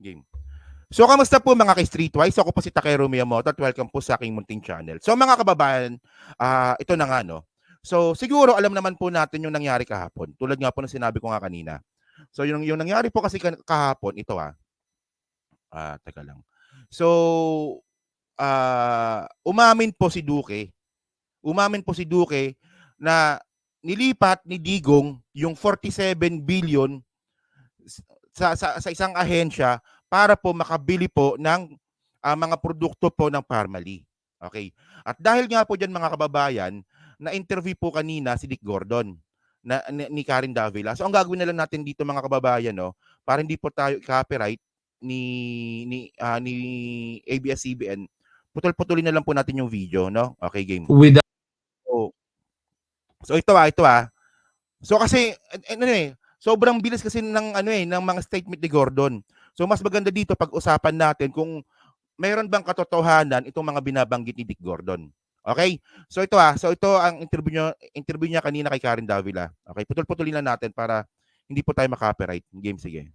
Game. So, kamusta po mga ka-Streetwise? Ako po si Takero Miyamoto at welcome po sa aking munting channel. So, mga kababayan, ito na nga, no? So, siguro alam naman po natin yung nangyari kahapon. Tulad nga po ng sinabi ko nga kanina. So, yung nangyari po kasi kahapon, ito teka lang. So, umamin po si Duque. Umamin po si Duque na nilipat ni Digong yung 47 billion sa isang ahensya para po makabili po ng mga produkto po ng Parmalee. Okay. At dahil nga po diyan mga kababayan, na-interview po kanina si Dick Gordon ni Karen Davila. So ang gagawin na lang natin dito mga kababayan, no, para hindi po tayo copyright ni ABS-CBN, putol-putulin na lang po natin yung video, no? Okay, game. With So, so ito So kasi sobrang bilis kasi ng mga statement ni Gordon. So mas maganda dito pag-usapan natin kung mayroon bang katotohanan itong mga binabanggit ni Dick Gordon. Okay? So ito ang interview niya kanina kay Karen Davila. Okay, putol-putulin lang natin para hindi po tayo ma-copyright. Game, sige.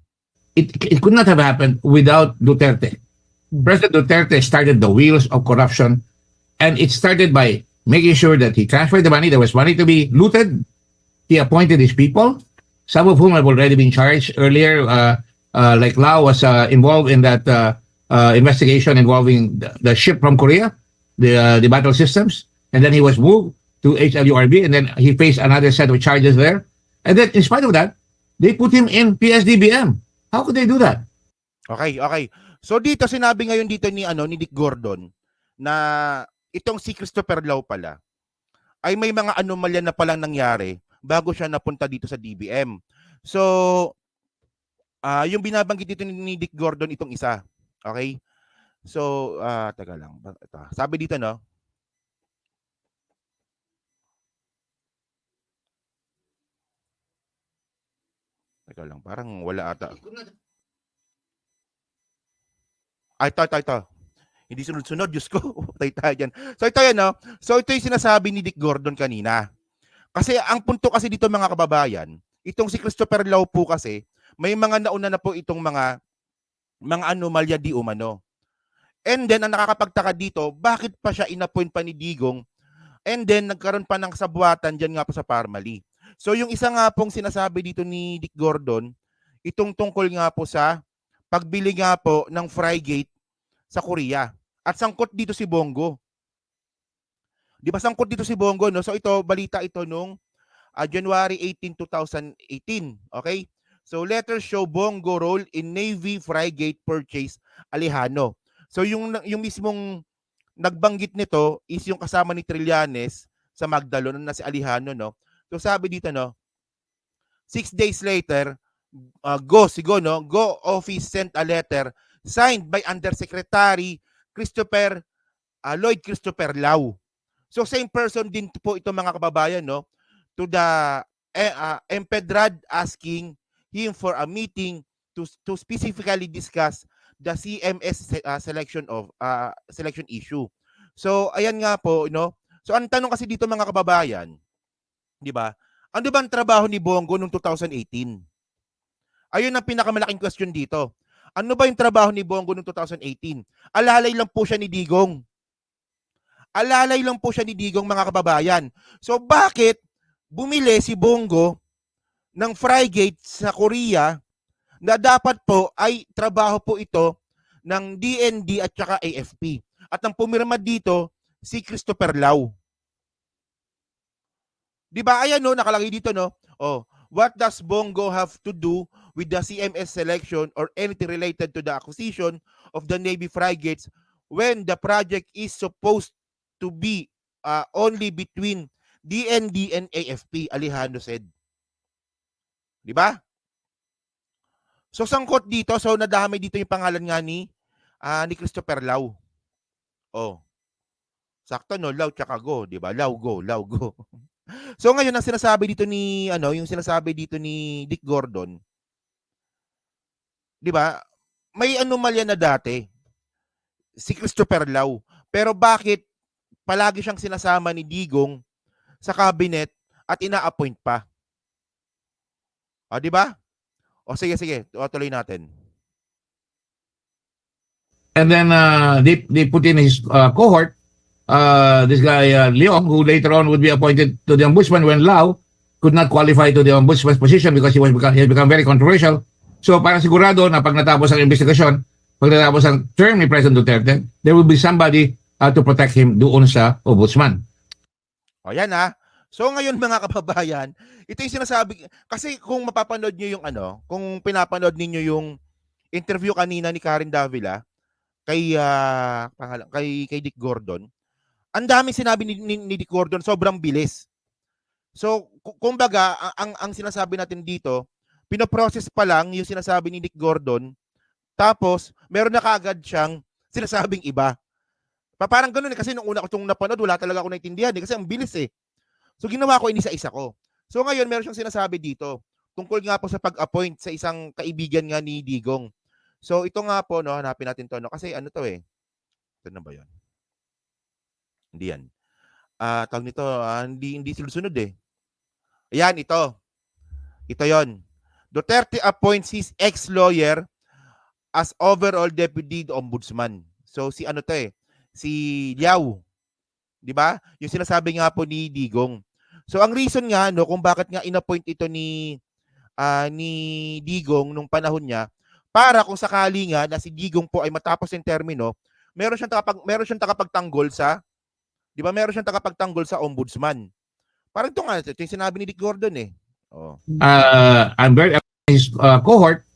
it could not have happened without Duterte. President Duterte started the wheels of corruption, and it started by making sure that he transferred the money. There was money to be looted. He appointed his people, some of whom have already been charged earlier. Like Lau was involved in that investigation involving the ship from Korea, the battle systems, and then he was moved to HWRB, and then he faced another set of charges there. And then, in spite of that, they put him in PSDBM. How could they do that? Okay. So dito sinabi ngayon dito ni Dick Gordon na itong si Christopher Lau pala ay may mga anomalya na palang nangyari bago siya napunta dito sa DBM. So yung binabanggit dito ni Dick Gordon itong isa. Okay? So teka lang. Ito. Sabi dito, no? Teka lang, parang wala ata. Ito. Hindi sunod-sunod, Diyos ko. Patay tayo dyan. So ito yan, no? So ito yung sinasabi ni Dick Gordon kanina. Kasi ang punto kasi dito mga kababayan, itong si Christopher Lau po kasi, may mga nauna na po itong mga anomalya di umano. And then, ang nakakapagtaka dito, bakit pa siya inappoint pa ni Digong? And then, nagkaroon pa ng sabwatan dyan nga po sa Parmalee. So, yung isa nga pong sinasabi dito ni Dick Gordon, itong tungkol nga po sa pagbili nga po ng Frigate sa Korea. At sangkot dito si Bongo. Di ba sangkot dito si Bongo, no? So ito, balita ito nung January 18, 2018. Okay? So letters show Bongo role in Navy Frigate purchase Alejano. So yung mismong nagbanggit nito is yung kasama ni Trillanes sa Magdalon na si Alejano, no? So sabi dito, no? 6 days later, Go office sent a letter signed by Undersecretary Lloyd Christopher Lau. So same person din po ito mga kababayan, no? To the Empedrad asking him for a meeting to specifically discuss the CMS selection issue. So ayan nga po, no? So ang tanong kasi dito mga kababayan, di ba? Ano ba ang trabaho ni Bongo noong 2018? Ayun ang pinakamalaking question dito. Ano ba yung trabaho ni Bongo noong 2018? Alalay lang po siya ni Digong. Alalay lang po siya ni Digong mga kababayan. So bakit bumili si Bongo ng Frigate sa Korea na dapat po ay trabaho po ito ng DND at saka AFP. At ang pumirma dito si Christopher Lau. 'Di ba? Ayan, no, nakalagay dito, no. Oh, what does Bongo have to do with the CMS selection or anything related to the acquisition of the Navy frigates when the project is supposed to be only between DND and AFP, Alejandro said. 'Di ba? So sangkot dito, so nadamay dito yung pangalan nga ni Christopher Lau. Oh. Sakto, no, Lau tsaka Go, 'di ba? Lau go. So ngayon ang sinasabi dito ni yung sinasabi dito ni Dick Gordon, 'di ba? May anomalya na dati si Christopher Lau. Pero bakit palagi siyang sinasama ni Digong sa cabinet at ina-appoint pa? O, 'di ba? O sige, tuloy natin. And then they put in his cohort, this guy Leong, who later on would be appointed to the ombudsman when Lau could not qualify to the ombudsman's position because he had become very controversial. So parang sigurado na pag natapos ang investigasyon, pag natapos ang term ni President Duterte, there will be somebody to protect him doon sa ombudsman. O yan So ngayon mga kababayan, ito yung sinasabi, kasi kung mapapanood niyo yung kung pinapanood ninyo yung interview kanina ni Karen Davila kay kay Dick Gordon, ang daming sinabi ni Dick Gordon, sobrang bilis. So kumbaga ang sinasabi natin dito, pinoprocess pa lang yung sinasabi ni Dick Gordon, tapos meron na kaagad siyang sinasabing iba. Parang ganoon kasi nung una ko itong napanood, wala talaga ako naintindihan kasi ang bilis eh. So ginawa ko inisa-isa ko. So ngayon meron siyang sinasabi dito tungkol nga po sa pag-appoint sa isang kaibigan nga ni Digong. So ito nga po hanapin natin to kasi to eh. Ito na ba 'yon? Hindi yan. Tawag nito, hindi sunod eh. Ayan, ito. Ito 'yon. Duterte appoints his ex-lawyer as overall deputy ombudsman. So si to eh, si Liao. 'Di ba? Yung sinasabi nga po ni Digong. So ang reason nga kung bakit nga inappoint ito ni Digong nung panahon niya, para kung sakali nga na si Digong po ay matapos yung termino, meron siyang takapagtanggol sa, 'di ba? Meron siyang takapagtanggol sa ombudsman. Parang ito yung sinabi ni Dick Gordon eh. Oh. I'm very his cohort,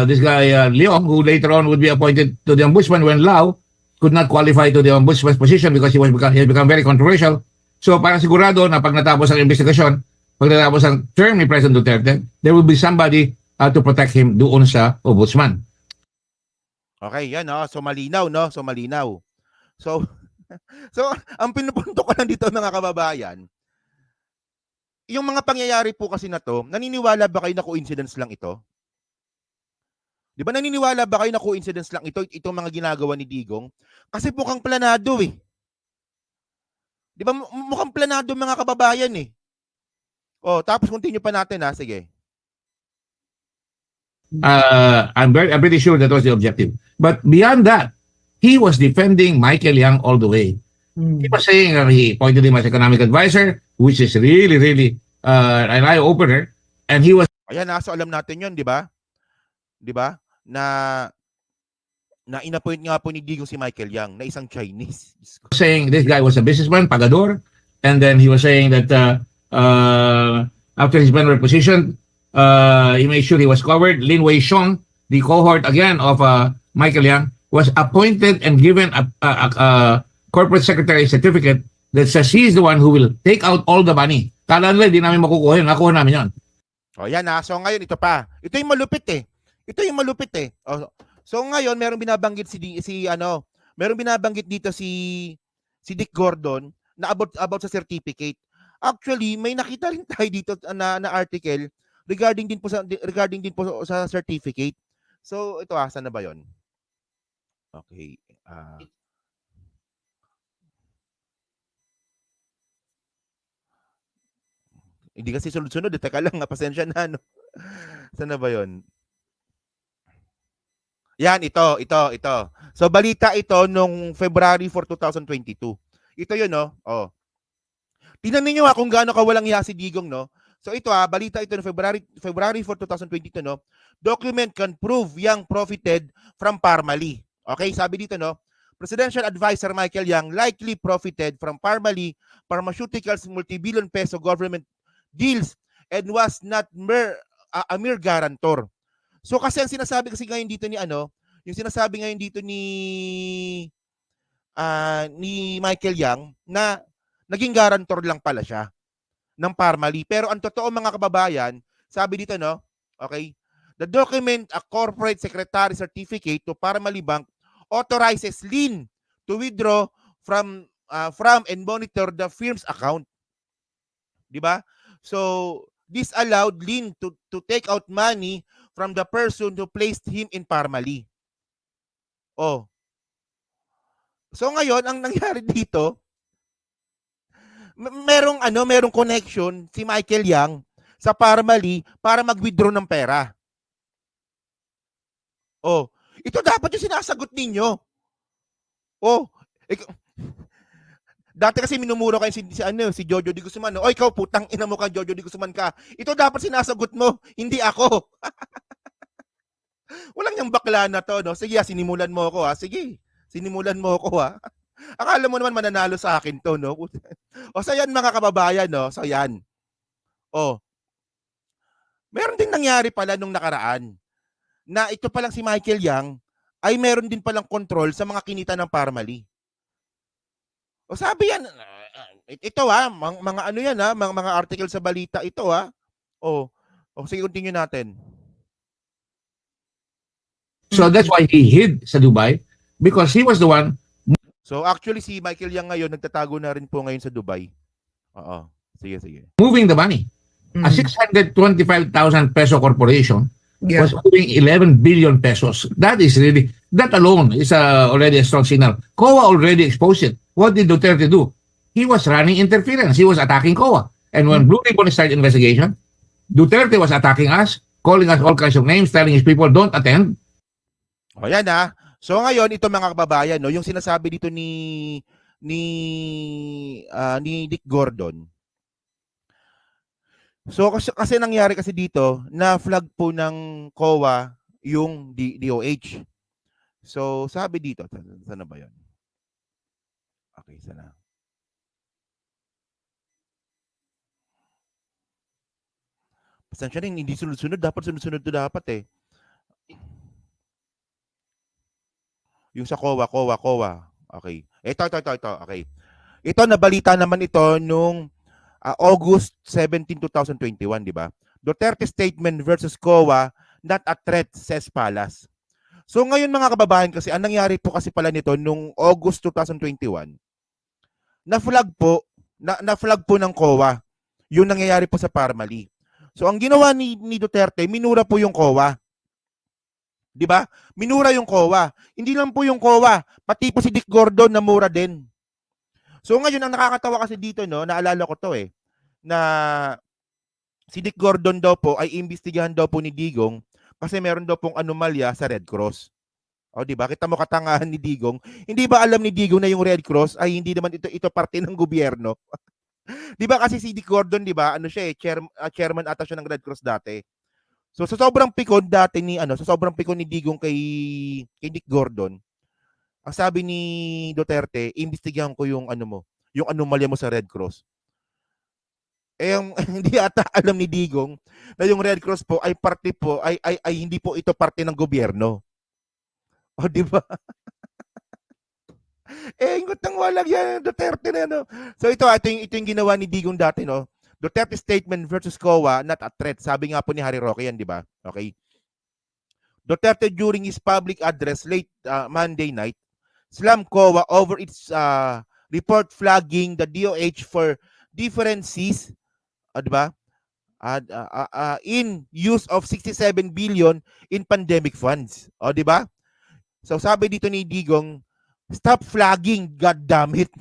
this guy Leong, who later on would be appointed to the ombudsman when Lau could not qualify to the ombudsman's position because he had become very controversial. So parang sigurado na pag natapos ang investigasyon, pag natapos ang term ni President Duterte, there will be somebody to protect him doon sa ombudsman. Okay, yan So malinaw, So malinaw. So ang pinupunto ko lang dito mga kababayan, yung mga pangyayari po kasi na to, naniniwala ba kayo na coincidence lang ito? Di ba naniniwala ba kayo na coincidence lang itong mga ginagawa ni Digong? Kasi mukhang planado eh. Di ba mukhang planado mga kababayan eh. Tapos continue pa natin sige. I'm pretty sure that was the objective. But beyond that, he was defending Michael Yang all the way. He was saying he appointed him as economic advisor, which is really, really an eye-opener. And he was... Ayan so alam natin yun, di ba? Di ba? Na inappoint nga po ni Digong si Michael Yang na isang Chinese. Saying this guy was a businessman, pagador, and then he was saying that after his Benwell position, he made sure he was covered. Lin Wei Xiong, the cohort again of Michael Yang, was appointed and given a corporate secretary certificate that says he's the one who will take out all the money. Kala nila, di namin makukuha yun. Nakuha namin yun. Yan So ngayon, ito pa. Ito yung malupit eh. So ngayon merong binabanggit merong binabanggit dito si Dick Gordon na about sa certificate. Actually, may nakita rin tayo dito na article regarding din po sa certificate. So ito saan na ba 'yon? Okay. Hindi kasi sunod-sunod, teka lang, pasensya na Saan na ba 'yon? Yan, ito. So, balita ito nung February 4, 2022. Ito yun, Tingnan niyo kung gaano kawalang hiya si Digong, So, ito balita ito noong February 4, 2022, Document can prove Yang profited from Parmali. Okay, sabi dito, Presidential Advisor Michael Yang likely profited from Parmali Pharmaceuticals multi-billion peso government deals and was not a mere guarantor. So kasi ang sinasabi kasi ngayon dito ni yung sinasabi ngayon dito ni Michael Yang na naging guarantor lang pala siya ng Parmali. Pero ang totoo mga kababayan, sabi dito okay, the document a corporate secretary certificate to Parmali Bank authorizes Lin to withdraw from and monitor the firm's account. 'Di ba? So this allowed Lin to take out money from the person who placed him in Parmali. So ngayon ang nangyari dito, merong connection si Michael Yang sa Parmali para mag-withdraw ng pera. Ito dapat yung sinasagot ninyo. Oh, ik- dati kasi minumura kayo si Jojo Di Guzman. No? O ikaw, putang ina mo ka, Jojo Di Guzman ka. Ito dapat sinasagot mo, hindi ako. Walang yung bakla na to, no? Sige, sinimulan mo ako, ha? Sige, sinimulan mo ako, ha? Akala mo naman mananalo sa akin to, no? O, so yan mga kababayan, no? So yan. O, meron din nangyari pala nung nakaraan na ito palang si Michael Yang ay meron din palang control sa mga kinita ng Parmali. O sabi yan, ito ha, mga ano yan ha, mga article sa balita ito ha. O sige, continue natin. So that's why he hid sa Dubai, because he was the one So actually si Michael Yang ngayon nagtatago na rin po ngayon sa Dubai. Oo. Sige. moving the money. A 625,000 peso corporation Yeah. was moving 11 billion pesos. That is really, that alone is already a strong signal. COA already exposed it. What did Duterte do? He was running interference. He was attacking COA. And when Blue Ribbon started investigation, Duterte was attacking us, calling us all kinds of names, telling his people, don't attend. O yan ha. So ngayon ito mga kababayan, no, yung sinasabi dito ni Dick Gordon. So kasi nangyari kasi dito na flag po ng COA yung DOH. So sabi dito, saan na ba 'yon? Okay, sana. Pasensya rin, hindi sunod-sunod. Dapat sunod-sunod to dapat eh. Yung sa COA. Okay. Ito. Okay. Ito, nabalita naman ito nung August 17, 2021, di ba? Duterte statement versus COA, not a threat, says Palas. So ngayon mga kababayan kasi, ang nangyari po kasi pala nito nung August 2021, na-flag po ng COA yung nangyayari po sa Parmali. So ang ginawa ni Duterte, minura po yung COA. Di ba? Minura yung COA. Hindi lang po yung COA, pati po si Dick Gordon na mura din. So ngayon ang nakakatawa kasi dito, no, naalala ko to na si Dick Gordon daw po ay imbestigahan daw po ni Digong kasi meron daw pong anomalya sa Red Cross. O di ba? Kita mo katangahan ni Digong. Hindi ba alam ni Digong na yung Red Cross ay hindi naman ito parte ng gobyerno? Di ba kasi si Dick Gordon, di ba? Ano siya chairman ata siya ng Red Cross dati. So sa sobrang pikon ni Digong kay Dick Gordon, ang sabi ni Duterte, imbestigahan ko yung yung anomalya mo sa Red Cross. Hindi ata alam ni Digong na yung Red Cross po ay parte po ay hindi po ito parte ng gobyerno. O di ba? Ngutang walang yan Duterte na no. So ito yung ginawa ni Digong dati, no. Duterte statement versus COA, not a threat. Sabi nga po ni Harry Roque yan, di ba? Okay. Duterte during his public address late Monday night slammed COA over its report flagging the DOH for differences, diba? In use of 67 billion in pandemic funds. O, diba? So sabi dito ni Digong, stop flagging, god damn it.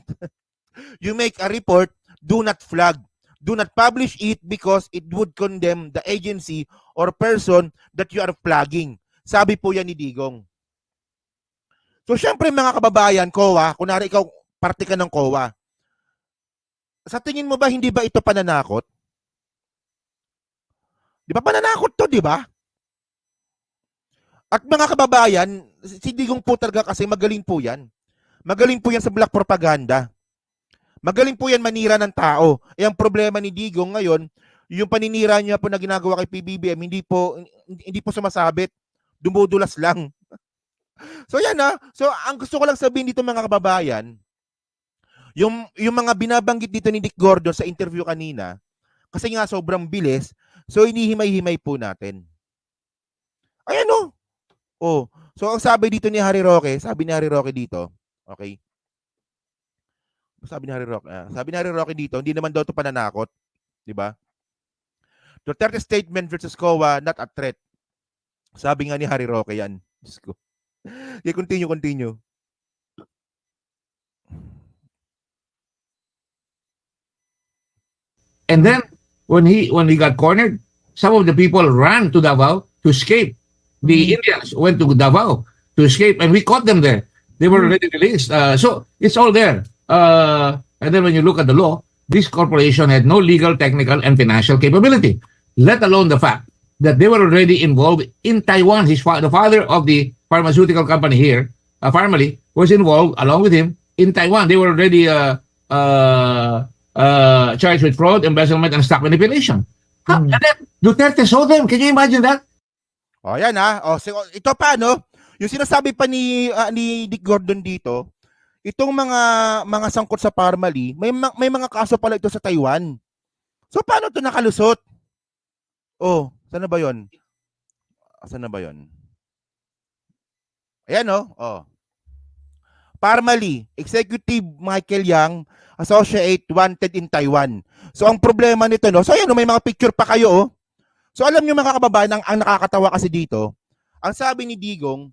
You make a report, do not flag. Do not publish it because it would condemn the agency or person that you are flagging. Sabi po yan ni Digong. So syempre mga kababayan, COA, kunwari ikaw parte ka ng COA. Sa tingin mo ba hindi ba ito pananakot? Di ba pananakot to, di ba? At mga kababayan, si Digong po talaga kasi magaling po yan. Magaling po yan sa black propaganda. Magaling po yan manira ng tao. Ang problema ni Digong ngayon, yung paninira niya po na ginagawa kay PBBM, hindi po sumasabit. Dumudulas lang. So yan So ang gusto ko lang sabihin dito mga kababayan, yung mga binabanggit dito ni Dick Gordon sa interview kanina, kasi nga sobrang bilis, so inihimay-himay po natin. Ayan so ang sabi dito ni Harry Roque, dito, okay? Sabi ni Harry Roque dito, hindi naman daw ito pananakot, di ba? Duterte statement versus COA, not a threat. Sabi nga ni Harry Roque yan. Diyos ko. Okay, continue. And then when he got cornered, some of the people ran to Davao to escape. The Indians went to Davao. to escape, and we caught them there. They were already released. So it's all there. And then when you look at the law, this corporation had no legal, technical, and financial capability, let alone the fact that they were already involved in Taiwan. The father of the pharmaceutical company here, Pharmaly, was involved along with him in Taiwan. They were already charged with fraud, embezzlement, and stock manipulation. And then Duterte saw them. Can you imagine that? O, yan ha. O, so, ito pa, no? Yung sinasabi pa ni Dick Gordon dito, itong mga sangkot sa Pharmaly, may mga kaso pala ito sa Taiwan. So, paano ito nakalusot? Oh, saan na ba yun? Saan na ba yun? Ayan, no? Oh. Pharmaly, Executive Michael Yang, Associate Wanted in Taiwan. So, ang problema nito, no? So, ayan, no, may mga picture pa kayo, oh. So, alam nyo mga kababayan, ang nakakatawa kasi dito, ang sabi ni Digong,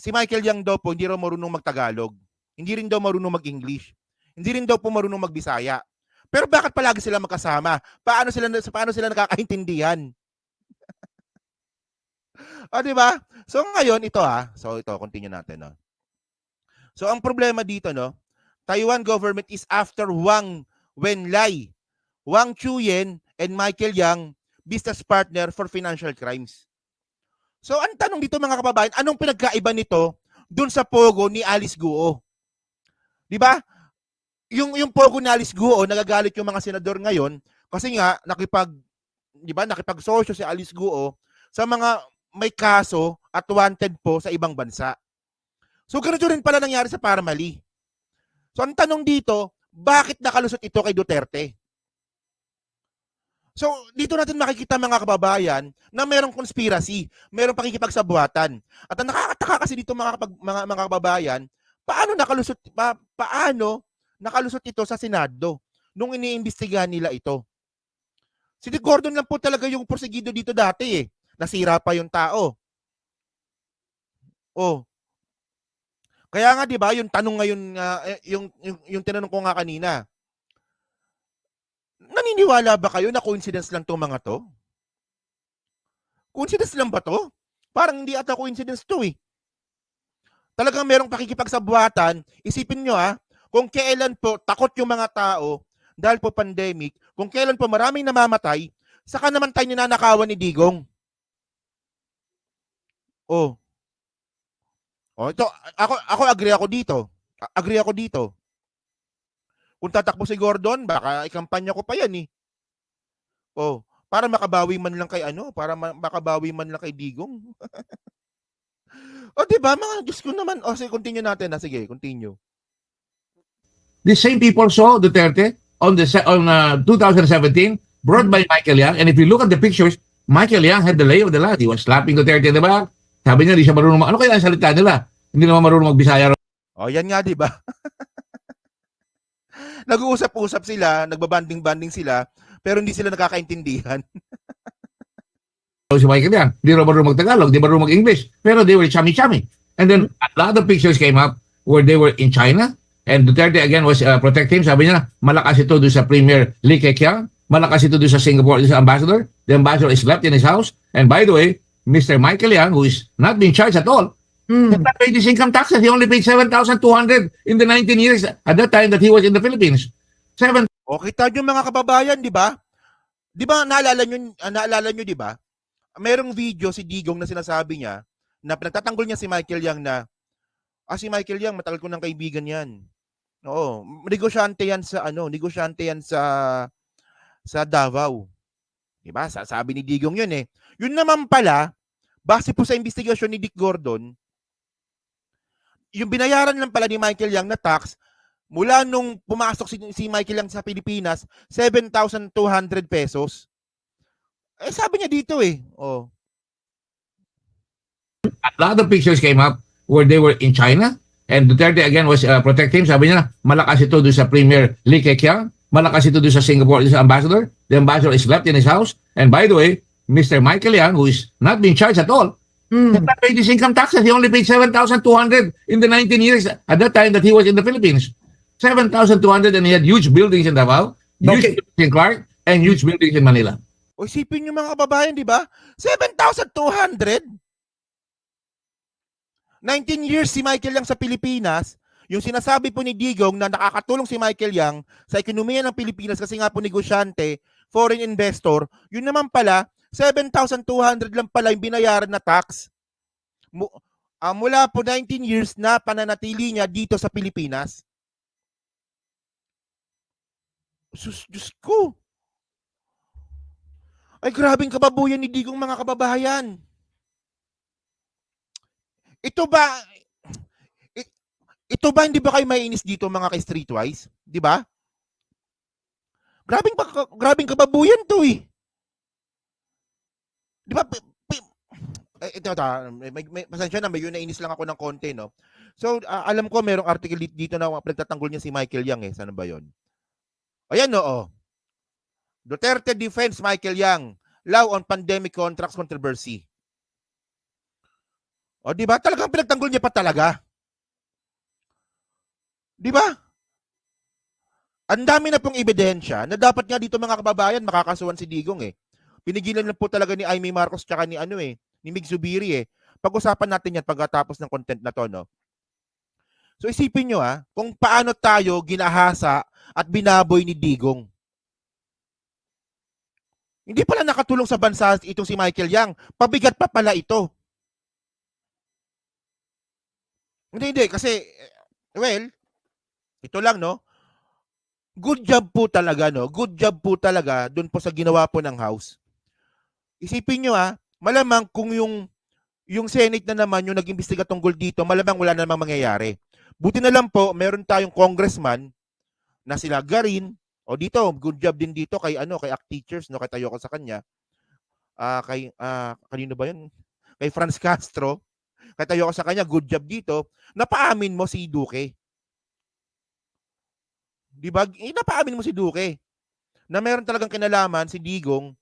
si Michael Yang daw po, hindi raw marunong magtagalog. Hindi rin daw marunong mag-English. Hindi rin daw po marunong magbisaya. Pero bakit palagi sila magkasama? Paano sila nakakaintindihan? O, di ba? So, ngayon, ito ha. So, ito, continue natin, no? So, ang problema dito, no? Taiwan government is after Wang Wenlai, Wang Chuyen, and Michael Yang, business partner for financial crimes. So, ang tanong dito mga kababayan, anong pinagkaiba nito dun sa pogo ni Alice Guo? Di ba? Yung pogo ni Alice Guo, nagagalit yung mga senador ngayon kasi nga nakipagsosyo si Alice Guo sa mga may kaso at wanted po sa ibang bansa. So, ganito rin pala nangyari sa Pharmaly. So, ang tanong dito, bakit nakalusot ito kay Duterte? So, dito natin makikita mga kababayan na mayroong conspiracy, mayroong pakikipagsabuatan. At ang nakakataka kasi dito mga kababayan, paano nakalusot ito sa Senado nung iniimbestigahan nila ito? Si Dick Gordon lang po talaga yung porsigido dito dati eh. Nasira pa yung tao. Oh. Kaya nga 'di ba, yung tanong ngayon yung tinanong ko nga kanina. Naniniwala ba kayo na coincidence lang 'tong mga 'to? Coincidence lang ba 'to? Parang hindi ata coincidence 'to eh. Talagang merong pakikipagsabuatan. Isipin nyo kung kailan po takot yung mga tao dahil po pandemic, kung kailan po maraming namamatay, saka naman tayo ninanakawan ni Digong. Oh. Oh, ito, ako agree ako dito. Agree ako dito. Kung tatakbo si Gordon, baka ikampanya ko pa yan eh. Oh, para makabawi man lang kay makabawi man lang kay Digong. O, diba, mga Diyos ko naman. O, sige, continue natin. Sige, continue. The same people saw Duterte on 2017, brought by Michael Yang. And if you look at the pictures, Michael Yang had the lay of the land. He was slapping Duterte in the back. Sabi niya, di siya marunong ano kaya ang salita nila? Hindi naman marunong magbisaya. O, yan nga, diba? Nag-uusap-usap sila, nagbabanding-banding sila, pero hindi sila nakakaintindihan. Si Michael Yang, di raw marunong mag-Tagalog, di marunong mag-English, pero they were chummy-chummy. And then a lot of pictures came up where they were in China, and Duterte again was protecting. Sabi niya, malakas ito doon sa Premier Li Keqiang, malakas ito doon sa Singapore, doon sa ambassador. The ambassador is left in his house. And by the way, Mr. Michael Yang, who is not being charged at all, did not pay his income taxes. He only paid 7,200 in the 19 years at that time that he was in the Philippines. O, kita nyo mga kababayan, di ba? Di ba, naalala nyo, di ba? Merong video si Digong na sinasabi niya na pinagtatanggol niya si Michael Yang na si Michael Yang, matagal ko ng kaibigan yan. Oo, negosyante yan sa Davao. Di ba? Sabi ni Digong yun eh. Yun naman pala, base po sa investigasyon ni Dick Gordon, yung binayaran lang pala ni Michael Yang na tax, mula nung pumasok si Michael Yang sa Pilipinas, 7,200 pesos. Eh, sabi niya dito eh. Oh. A lot of pictures came up where they were in China, and Duterte again was protecting. Sabi niya, malakas ito doon sa Premier Li Keqiang, malakas ito doon sa Singapore, doon sa ambassador. The ambassador is left in his house. And by the way, Mr. Michael Yang, who is not being charged at all, did not pay his income taxes. He only paid 7,200 in the 19 years at that time that he was in the Philippines. 7,200, and he had huge buildings in Davao, huge buildings in Clark, and huge buildings in Manila. O, isipin nyo mga kababayan, di ba? 7,200? 19 years si Michael Yang sa Pilipinas. Yung sinasabi po ni Digong na nakakatulong si Michael Yang sa ekonomiya ng Pilipinas kasi nga po negosyante, foreign investor, yun naman pala, 7,200 lang pala yung binayaran na tax. Mula po 19 years na pananatili niya dito sa Pilipinas. Diyos ko. Ay, grabing kababuyan ni Digong, mga kababayan. Ito ba, hindi ba kayo maiinis dito, mga ka-streetwise? Di ba? Grabing kababuyan to eh. Di ba? Ito, pasensya na, may yun nainis lang ako ng konti, no? So, alam ko merong article dito na pinagtatanggol niya si Michael Yang eh. Saan ba yun? Ayan, no. Duterte defends Michael Yang. Law on pandemic contracts controversy. O, di ba? Talagang pinagtanggol niya pa talaga. Di ba? Ang dami na pong ebidensya na dapat nga dito, mga kababayan, makakasuhan si Digong eh. Pinigilan na po talaga ni Amy Marcos tsaka ni ni Mig Zubiri eh. Pag-usapan natin yan pagkatapos ng content na to, no? So isipin nyo kung paano tayo ginahasa at binaboy ni Digong. Hindi pala nakatulong sa bansa itong si Michael Yang. Pabigat pa pala ito. Hindi. Kasi, well, ito lang, no? Good job po talaga, no? Good job po talaga dun po sa ginawa po ng House. Isipin nyo, malamang kung yung Senate na naman yung nag-imbestiga tungkol dito, malamang wala na namang mangyayari. Buti na lang po, meron tayong congressman na sila Garin, o dito, good job din dito kay ACT Teachers, no? Kay tayo ko sa kanya. Kanino ba yun? Kay Franz Castro. Kay tayo ko sa kanya, good job dito. Napaamin mo si Duque. Diba? Napaamin mo si Duque na meron talagang kinalaman si Digong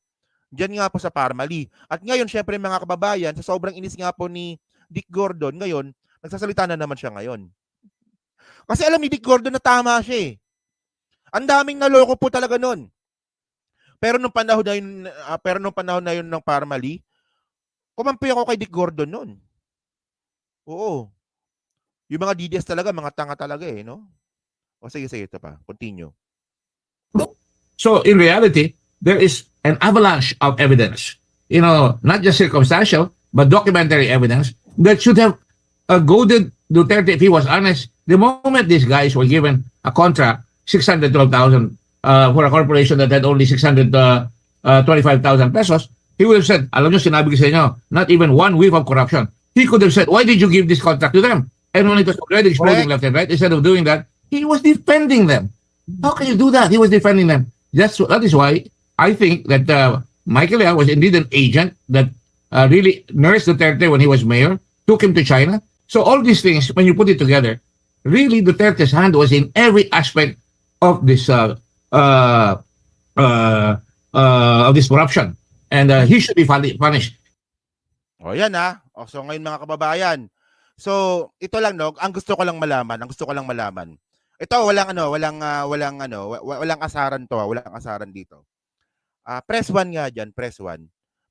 diyan nga po sa Parmali. At ngayon, syempre mga kababayan, sa sobrang inis nga po ni Dick Gordon, ngayon, nagsasalita na naman siya ngayon. Kasi alam ni Dick Gordon na tama siya eh. Ang daming naloko po talaga nun. Pero nung panahon na yun ng Parmali, kumampi ako kay Dick Gordon nun. Oo. Yung mga DDS talaga, mga tanga talaga eh, no? O sige, ito pa. Continue. So in reality, there is an avalanche of evidence, not just circumstantial, but documentary evidence that should have goaded Duterte, if he was honest, the moment these guys were given a contract, 612,000 for a corporation that had only 625,000 pesos, he would have said, alam nyo, sinabi ko sa inyo, not even one whiff of corruption. He could have said, why did you give this contract to them? And when it was already exploding left and right, instead of doing that, he was defending them. How can you do that? He was defending them. That is why I think that Michael Yang was indeed an agent that really nursed Duterte when he was mayor, took him to China. So all these things, when you put it together, really Duterte's hand was in every aspect of this corruption, and he should be punished. O yan so ngayon mga kababayan. So ito lang ang gusto ko lang malaman. Ito walang asaran to, walang asaran dito. Press 1 nga diyan, press 1.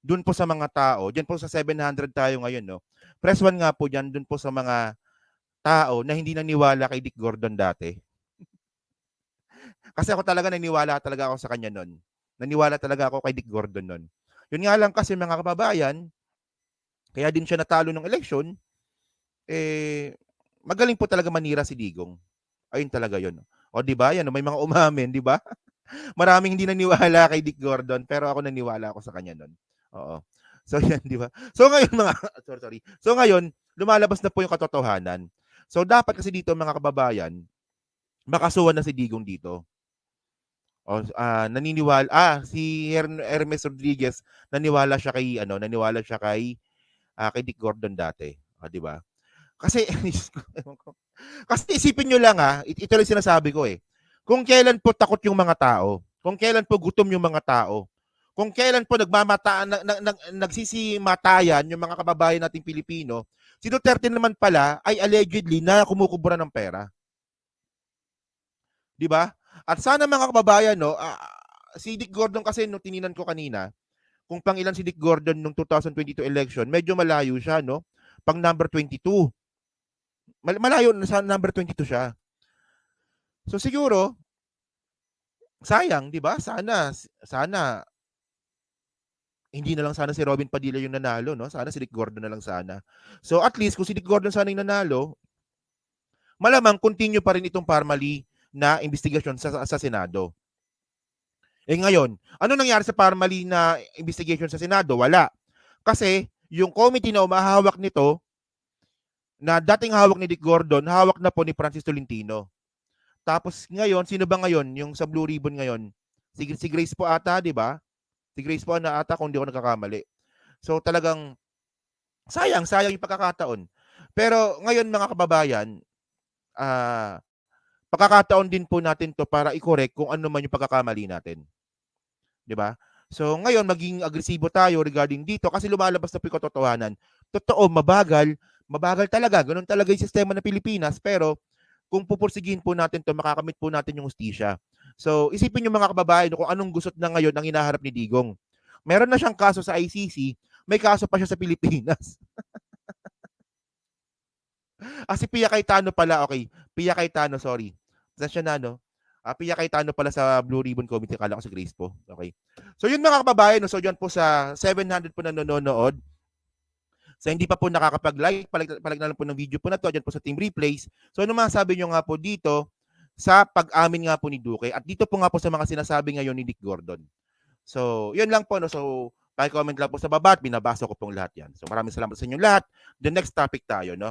Doon po sa mga tao, diyan po sa 700 tayo ngayon, no. Press 1 nga po diyan, doon po sa mga tao na hindi naniwala kay Dick Gordon dati. Kasi ako talaga naniwala talaga ako sa kanya noon. Naniwala talaga ako kay Dick Gordon noon. Yun nga lang kasi mga kababayan, kaya din siya natalo ng eleksyon, magaling po talaga manira si Digong. Ayun talaga yun. O di ba? Yan, may mga umamin, di ba? Maraming hindi naniwala kay Dick Gordon, pero ako naniwala ako sa kanya noon. Oo. So yan, di ba? So ngayon sorry. So ngayon, lumalabas na po yung katotohanan. So dapat kasi dito mga kababayan, makasuhan na si Digong dito. O naniniwala si Hermes Rodriguez, naniwala siya kay Dick Gordon dati. O di ba? Kasi isipin nyo lang ito lang sinasabi ko eh. Kung kailan po takot yung mga tao, kung kailan po gutom yung mga tao, kung kailan po nagsisimatayan yung mga kababayan nating Pilipino, si Duterte naman pala ay allegedly na kumukubura ng pera. 'Di ba? At sana mga kababayan si Dick Gordon kasi nung tininan ko kanina, kung pangilan si Dick Gordon nung 2022 election, medyo malayo siya, no? Pang number 22. malayo, sa number 22 siya. So siguro, sayang, di ba? Sana, hindi na lang sana si Robin Padilla yung nanalo, no? Sana si Dick Gordon na lang sana. So at least, kung si Dick Gordon sana yung nanalo, malamang continue pa rin itong Parmali na investigasyon sa Senado. Eh ngayon, ano nangyari sa Parmali na investigation sa Senado? Wala. Kasi yung committee na umahawak nito, na dating hawak ni Dick Gordon, hawak na po ni Francis Tolentino. Tapos ngayon, sino ba ngayon yung sa Blue Ribbon ngayon? Si Grace po ata, di ba? Si Grace po na ata kung di ako nagkakamali. So talagang sayang yung pagkakataon. Pero ngayon mga kababayan, pagkakataon din po natin to para i-correct kung ano man yung pagkakamali natin. 'Di ba? So ngayon maging agresibo tayo regarding dito kasi lumalabas na po yung katotohanan. Totoo, mabagal talaga. Ganun talaga yung sistema ng Pilipinas, pero kung pupursigihin po natin to, makakamit po natin yung hustisya. So isipin niyo mga kababayan kung anong gusot na ngayon ang hinaharap ni Digong. Meron na siyang kaso sa ICC, may kaso pa siya sa Pilipinas. Si Pia Cayetano pala, okay. Pia Cayetano, sorry. Saan siya na, no? Pia Cayetano pala sa Blue Ribbon Committee. Kala ko si Grace po. Okay. So yun mga kababayan, no? So dyan po sa 700 po na nanonood. Sa hindi pa po nakakapag-like, palag na lang po ng video po na to, dyan po sa Team Replays. So ano masasabi nyo nga po dito sa pag-amin nga po ni Duque at dito po nga po sa mga sinasabi ngayon ni Dick Gordon. So, yun lang po. No? So, comment lang po sa baba at binabasa ko pong lahat yan. So, maraming salamat sa inyo lahat. The next topic tayo. No?